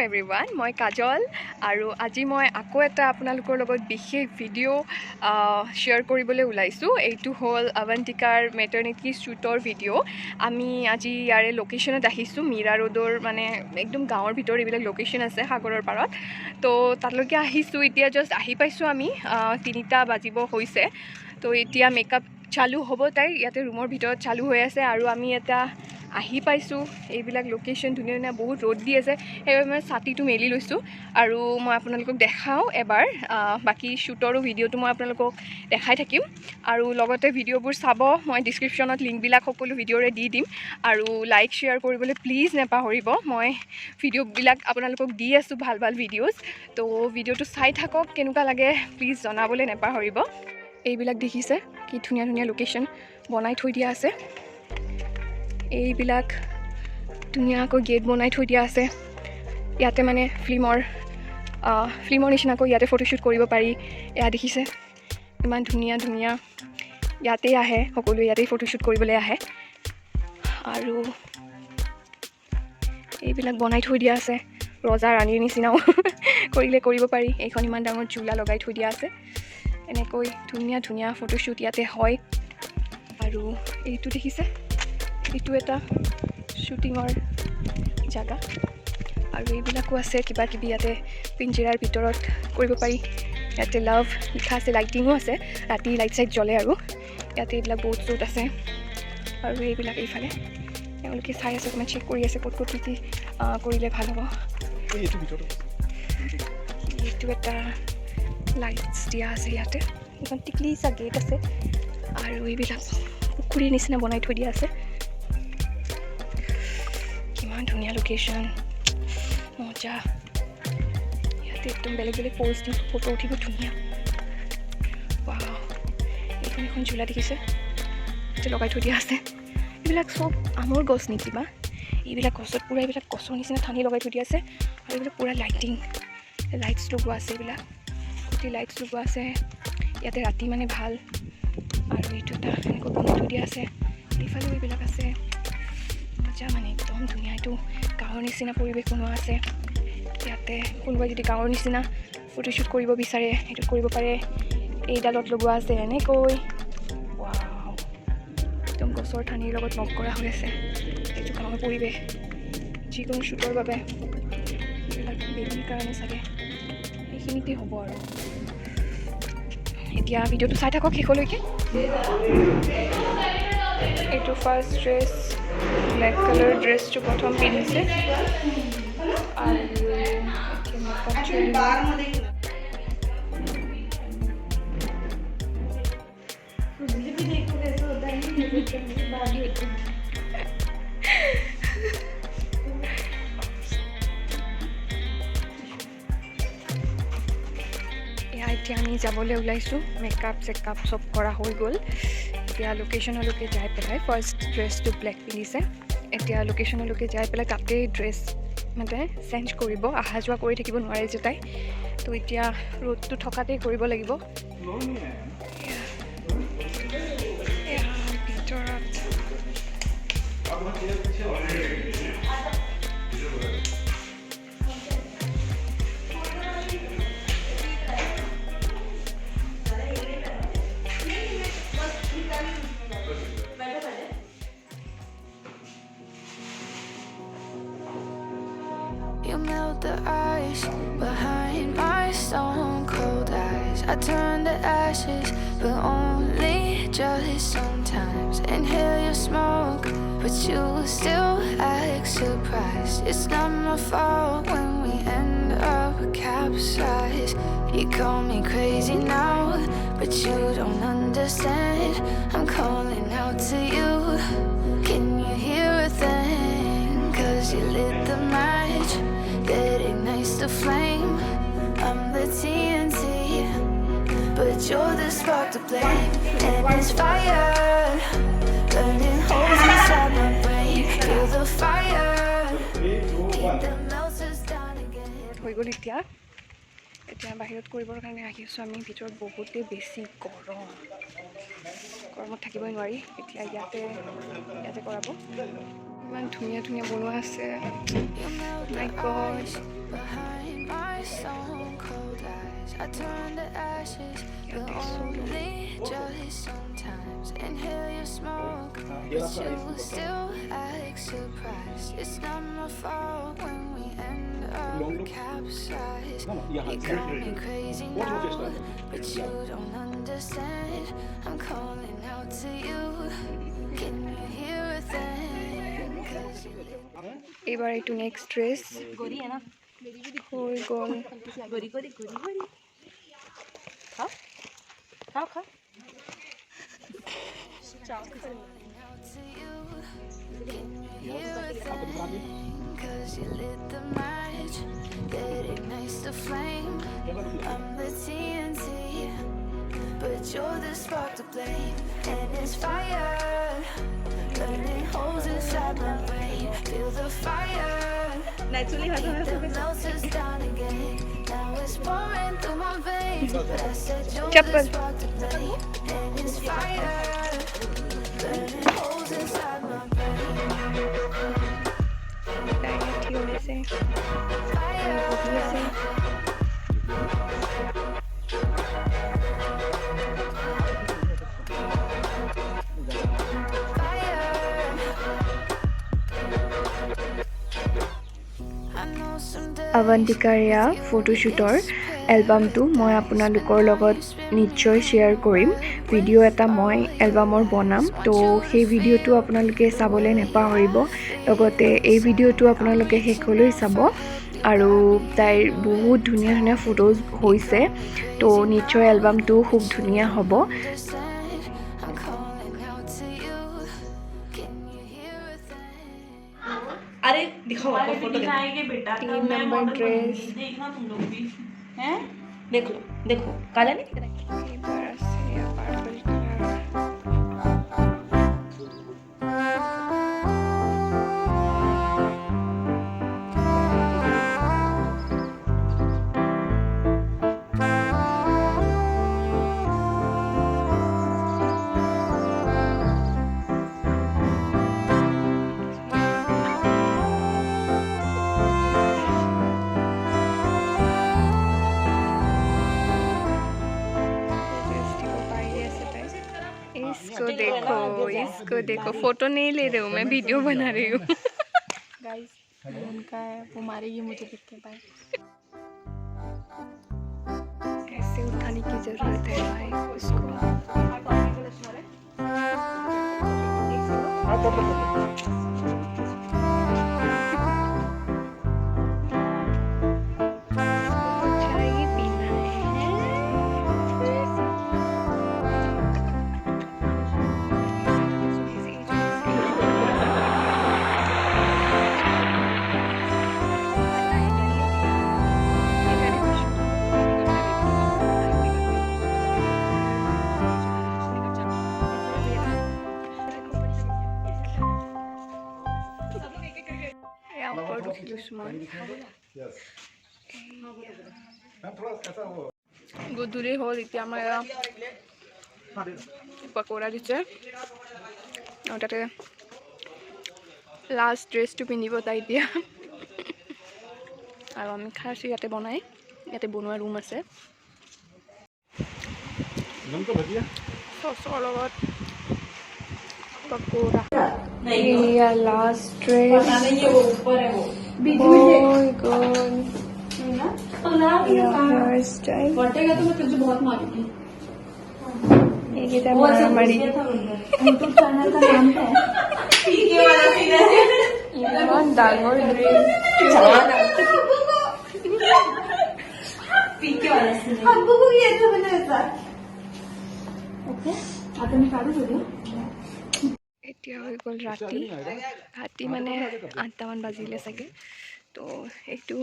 Everyone, মই কাজল আৰু আজি মই আকৌ এটা আপোনালোকৰ লগত বিশেষ ভিডিঅ' শ্বেয়াৰ কৰিবলৈ ওলাইছোঁ। এইটো হ'ল আৱন্তিকাৰ মেটাৰনিটি শ্বুটৰ ভিডিঅ'। আমি আজি ইয়াৰে লোকেশ্যনত আহিছোঁ, মীৰা ৰোডৰ মানে একদম গাঁৱৰ ভিতৰত এইবিলাক লোকেশ্যন আছে সাগৰৰ পাৰত। তো তালৈকে আহিছোঁ, এতিয়া জাষ্ট আহি পাইছোঁ আমি, 3টা বাজিব হৈছে। তো এতিয়া মেকআপ চালু হ'ব, তাই ইয়াতে ৰুমৰ ভিতৰত চালু হৈ আছে আৰু আমি এটা আহি পাইছোঁ। এইবিলাক লোকেশ্যন ধুনীয়া ধুনীয়া, বহুত ৰ'দ দি আছে, সেইবাবে মই ছাতিটো মেলি লৈছোঁ আৰু মই আপোনালোকক দেখাওঁ এবাৰ। বাকী শ্বুটৰো ভিডিঅ'টো মই আপোনালোকক দেখাই থাকিম আৰু লগতে ভিডিঅ'বোৰ চাব। মই ডিছক্ৰিপশ্যনত লিংকবিলাক সকলো ভিডিঅ'ৰে দি দিম আৰু লাইক শ্বেয়াৰ কৰিবলৈ প্লিজ নাপাহৰিব। মই ভিডিঅ'বিলাক আপোনালোকক দি আছোঁ, ভাল ভাল ভিডিঅ'জ। তো ভিডিঅ'টো চাই থাকক, কেনেকুৱা লাগে প্লিজ জনাবলৈ নাপাহৰিব। এইবিলাক দেখিছে কি ধুনীয়া ধুনীয়া লোকেশ্যন বনাই থৈ দিয়া আছে। এইবিলাক ধুনীয়াকৈ গেট বনাই থৈ দিয়া আছে। ইয়াতে মানে ফিল্মৰ নিচিনাকৈ ইয়াতে ফটোশ্বুট কৰিব পাৰি। এয়া দেখিছে ইমান ধুনীয়া ধুনীয়া, ইয়াতেই আহে সকলোৱে, ইয়াতেই ফটোশ্বুট কৰিবলৈ আহে আৰু এইবিলাক বনাই থৈ দিয়া আছে। ৰজা ৰাণীৰ নিচিনাও কৰিলে কৰিব পাৰি। এইখন ইমান ডাঙৰ ঝুলা লগাই থৈ দিয়া আছে। এনেকৈ ধুনীয়া ধুনীয়া ফটোশ্বুট ইয়াতে হয়। আৰু এইটো দেখিছে, এইটো এটা শ্বুটিঙৰ জাগা আৰু এইবিলাকো আছে কিবা কিবি ইয়াতে পিঞ্জিৰাৰ ভিতৰত কৰিব পাৰি। ইয়াতে লাভ লিখা আছে, লাইটিঙো আছে, ৰাতি লাইট চাইট জ্বলে আৰু ইয়াতে এইবিলাক ব'ট চ'ট আছে। আৰু এইবিলাক এইফালে তেওঁলোকে চাই আছে, অকণমান চেক কৰি আছে ক'ত ক'ত কি কি কৰিলে ভাল হ'ব। এইটো এটা লাইটছ দিয়া আছে ইয়াতে, এখন টিকলিচা গেট আছে আৰু এইবিলাক পুখুৰীৰ নিচিনা বনাই থৈ দিয়া আছে। কিমান ধুনীয়া লোকেশ্যন, মজা। ইয়াতে একদম বেলেগ বেলেগ প'জ দি ফটো উঠিব ধুনীয়া। ৱাও, এইখন এখন ঝুলা দেখিছে, ইয়াতে লগাই থৈ দিয়া আছে। এইবিলাক চব আমৰ গছ নেকি বা, এইবিলাক গছত পূৰা এইবিলাক গছৰ নিচিনা ঠানি লগাই থৈ দিয়া আছে আৰু এইবিলাক পূৰা লাইটিং, লাইটছ লগোৱা আছে, এইবিলাক গোটেই লাইটছ লগোৱা আছে ইয়াতে ৰাতি মানে ভাল। আৰু এইটো এটা এনেকৈ বনাই থৈ দিয়া আছে, এইফালেও এইবিলাক আছে। মজা মানে একদম ধুনীয়া, এইটো গাঁৱৰ নিচিনা পৰিৱেশ বনোৱা আছে। ইয়াতে কোনোবাই যদি গাঁৱৰ নিচিনা ফটোশ্বুট কৰিব বিচাৰে সেইটো কৰিব পাৰে। এইডালত লগোৱা আছে এনেকৈ, ৱাও, একদম গছৰ ঠানিৰ লগত লগ কৰা হৈ আছে। এইটো গাঁৱৰ পৰিৱেশ, যিকোনো শ্বুটৰ বাবে এইবিলাক বেবীৰ কাৰণে চাগে এইখিনিতে হ'ব। আৰু এতিয়া ভিডিঅ'টো চাই থাকক শেষলৈকে। এইটো ফাৰ্ষ্ট ড্ৰেছ, ব্লেক কালাৰ ড্ৰেছটো প্ৰথম পিন্ধিছে আৰু এতিয়া আমি যাবলৈ ওলাইছোঁ। মেকআপ চেকআপ চব কৰা হৈ গ'ল। এতিয়া লোকেশ্যনলৈকে যাই পেলাই, ফাৰ্ষ্ট ড্ৰেছটো ব্লেক পিন্ধিছে, এতিয়া লোকেশ্যনলৈকে যাই পেলাই তাতেই ড্ৰেছ মানে চেঞ্জ কৰিব। অহা যোৱা কৰি থাকিব নোৱাৰে যে তাই, তো এতিয়া ৰ'দটো থকাতেই কৰিব লাগিব। ভিতৰত You melt the ice behind my stone cold eyes. I turn to ashes, but only just sometimes. Inhale your smoke, but you still act surprised. It's not my fault when we end up capsized. You call me crazy now, but you don't understand. I'm calling out to you. Can you hear a thing? 'Cause you lit the match that ignites the flame. I'm the TNT, but you're the spark to blame. And it's fire, burning holes inside my brain. Feel the fire, keep the melters down again. হৈ গ'ল। এতিয়া বাহিৰত কৰিবৰ কাৰণে ৰাখিছোঁ আমি। ভিতৰত বহুতেই বেছি গৰমত থাকিবই নোৱাৰি। এতিয়া ইয়াতে কৰাব। ইমান ধুনীয়া ধুনীয়া বনোৱা আছে You melt my the god ice behind my stone cold eyes. I turn to ashes, but ইয়াতে চলো only just sometimes. Inhale your smoke, but you still act surprised. It's not my fault when we end up capsized. You call me crazy now, but you don't understand. I'm calling out to you. Can you hear a thing? 'Cause you live এইবাৰ এইটো next dress হৈ গ'ল out to you. Can you hear a thing? 'Cause you lit the match that ignites the flame. I'm the TNT, but you're the spark to blame. And it's fire, burning holes inside my brain. Feel the fire, Naturally, keep the melters down again. Now it's pouring through my veins, but I said you're the Chappal. spark to blame. And it's fire, burning holes inside my brain. ঠিক হৈছে Fire, বহি আছে আভান্তিকাৰ এয়া ফটোশ্বুটৰ এলবামটো মই আপোনালোকৰ লগত নিশ্চয় শ্বেয়াৰ কৰিম ভিডিঅ' এটা মই এলবামৰ বনাম তো সেই ভিডিঅ'টো আপোনালোকে চাবলৈ নেপাহৰিব লগতে এই ভিডিঅ'টো আপোনালোকে শেষলৈ চাব আৰু তাইৰ বহুত ধুনীয়া ধুনীয়া ফটোজ হৈছে তো নিশ্চয় এলবামটো খুব ধুনীয়া হ'ব I'm calling out to you. Can you hear a thing? अरे दिखाओ आपको फोटो दिखाएंगे बेटा 3 नंबर ड्रेस देखना तुम लोग भी हैं देख लो देखो काला नहीं दिख रहा এইবাৰ আছে পাৰ্পল কালাৰ इसको देखो फोटो नहीं ले रही हूँ मैं वीडियो बना रही हूँ गाइस उनका है वो मारेगी मुझे देख के बाय ऐसे उठाने की जरूरत है भाई उसको चाय पीना है ऊपर रखियो सामान গধূলি হ'ল এতিয়া আমাৰ পকৰা দিছে আৰু তাতে লাষ্ট ড্ৰেছটো পিন্ধিব তাই এতিয়া আৰু আমি খাইছোঁ ইয়াতে বনাই ইয়াতে বনোৱা ৰুম আছে চচৰ লগত পকৰা এয়া লাষ্ট ড্ৰেছ ये वो ऊपर है वो हेयर स्टाइल फटेगा तो मैं तुझे बहुत मारूंगी এইকেইটা মাৰামাৰি यूट्यूब चैनल का नाम क्या है पीके वाला सीन ইমান ডাঙৰ ড্ৰেছ पीके वाला सीन हमको को ये अच्छा बना ऐसा ओके आता मैं काढू वीडियो এতিয়া হৈ গ'ল ৰাতি ৰাতি মানে 8টামান বাজিলে চাগে তো এইটো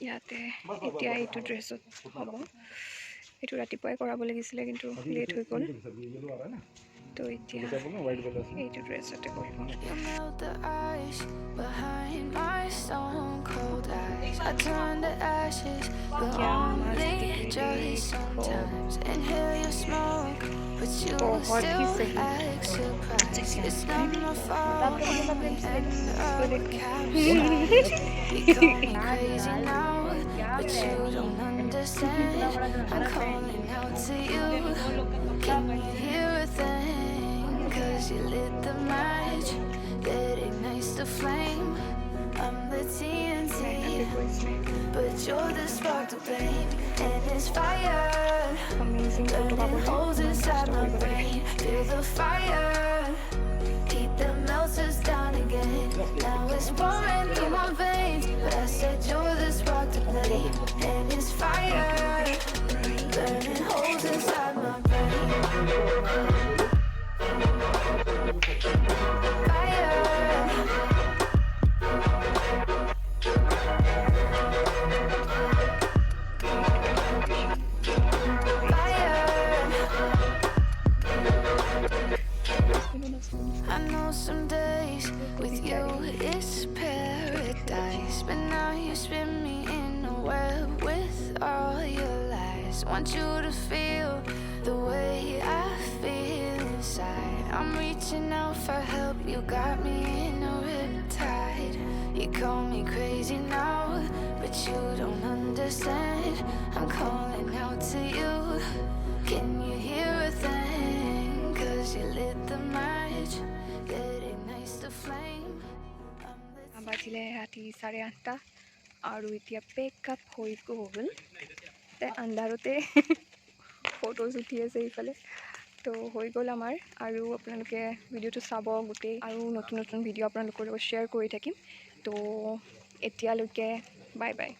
ইয়াতে এতিয়া এইটো ড্ৰেছত হ'ব এইটো ৰাতিপুৱাই কৰাব লাগিছিলে কিন্তু লেট হৈ গ'ল তো এতিয়া এইটো ড্ৰেছতে কৰিব। You melt the ice behind my stone cold eyes. I turn to ashes, but only just sometimes. Inhale your smoke, but you still act surprised. It's not my fault when we end up capsized. You call me crazy now, but you don't understand. I'm calling out to you. Can you hear a thing? 'Cause you lit the match that ignites the flame. I'm the TNT, but you're the spark to blame. And it's fire burning holes inside my brain. Feel the fire, heat that melts us down again. Now it's pouring through my veins, but I said you're the spark to blame. And it's fire burning holes inside my brain. I know some days with you it's paradise, but now you spin me in a web with all your lies. Want you to feel the way I feel inside. I'm reaching out for help, you got me in a riptide. You call me crazy now, but you don't understand. I'm calling out to you. Can you hear a thing? 'Cause you lit the match that ignites the flame. বাজিলে ৰাতি 8:30 আৰু এতিয়া পেকআপ হৈ গ'ল। আন্ধাৰতে photos উঠি আছে এইফালে। তো হৈ গ'ল আমাৰ, আৰু আপোনালোকে ভিডিঅ'টো চাব গোটেই, আৰু নতুন নতুন ভিডিঅ' আপোনালোকৰ লগত শ্বেয়াৰ কৰি থাকিম। তো এতিয়ালৈকে বাই বাই।